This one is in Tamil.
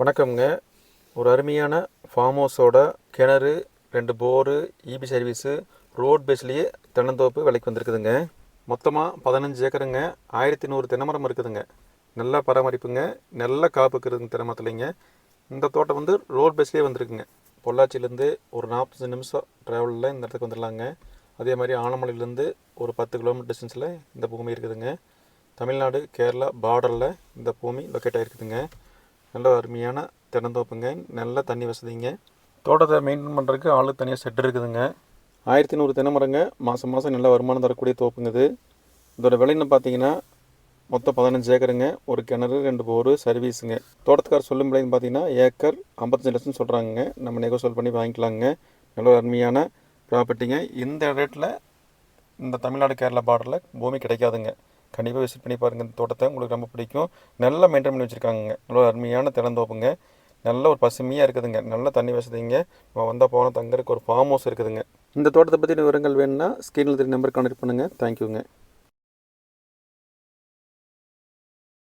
வணக்கம்ங்க. ஒரு அருமையான ஃபார்ம் ஹவுஸோட கிணறு, 2 போரு, ஈபி சர்வீஸு, ரோட் பேஸ்லேயே தென்னந்தோப்பு விலைக்கு வந்திருக்குதுங்க. மொத்தமாக 15 ஏக்கருங்க. 1100 தென்னைமரம் இருக்குதுங்க. நல்லா பராமரிப்புங்க. நல்ல காப்பு இருக்குதுங்க தென்னமரத்துலைங்க. இந்த தோட்டம் வந்து ரோட் பேஸ்லேயே வந்திருக்குங்க. பொள்ளாச்சியிலேருந்து ஒரு 45 நிமிஷம் ட்ராவலில் இந்த இடத்துக்கு வந்துடலாங்க. அதே மாதிரி ஆனமலையிலேருந்து ஒரு 10 கிலோமீட்டர் டிஸ்டன்ஸில் இந்த பூமி இருக்குதுங்க. தமிழ்நாடு கேரளா பார்டரில் இந்த பூமி லொக்கேட் ஆகிருக்குதுங்க. நல்ல அருமையான தென்னந்தோப்புங்க. நல்ல தண்ணி வசதிங்க. தோட்டத்தை மெயின்டைன் பண்ணுறதுக்கு ஆளுக்கு தனியாக செட் இருக்குதுங்க. 1100 தென்னை மரங்க. மாதம் நல்ல வருமானம் தரக்கூடிய தோப்புங்க இது. இதோட விலைன்னு பார்த்தீங்கன்னா மொத்தம் 15 ஏக்கருங்க. ஒரு கிணறு, 2 போரு, சர்வீஸுங்க. தோட்டத்துக்கார் சொல்லும் விலைன்னு பார்த்தீங்கன்னா ஏக்கர் 55 லட்சம் சொல்கிறாங்க. நம்ம நெகோசியேட் பண்ணி வாங்கிக்கலாங்க. நல்ல அருமையான ப்ராப்பர்ட்டிங்க. இந்த ரேட்டில் இந்த தமிழ்நாடு கேரளா பார்டரில் பூமி கிடைக்காதுங்க. கண்டிப்பாக விசிட் பண்ணி பாருங்கள். இந்த தோட்டத்தை உங்களுக்கு ரொம்ப பிடிக்கும். நல்லா மெயின்டைன் பண்ணி வச்சுருக்காங்க. நல்ல அருமையான தென்னந்தோப்புங்க. நல்ல ஒரு பசுமையாக இருக்குதுங்க. நல்ல தண்ணி வசதிங்க. நம்ம வந்தால் போனால் தங்கறதுக்கு ஒரு ஃபார்ம் ஹவுஸ் இருக்குதுங்க. இந்த தோட்டத்தை பற்றி விவரங்கள் வேணும்னா ஸ்க்ரீனில் தெரிய நம்பர் கான்டெக்ட் பண்ணுங்கள். தேங்க்யூங்க.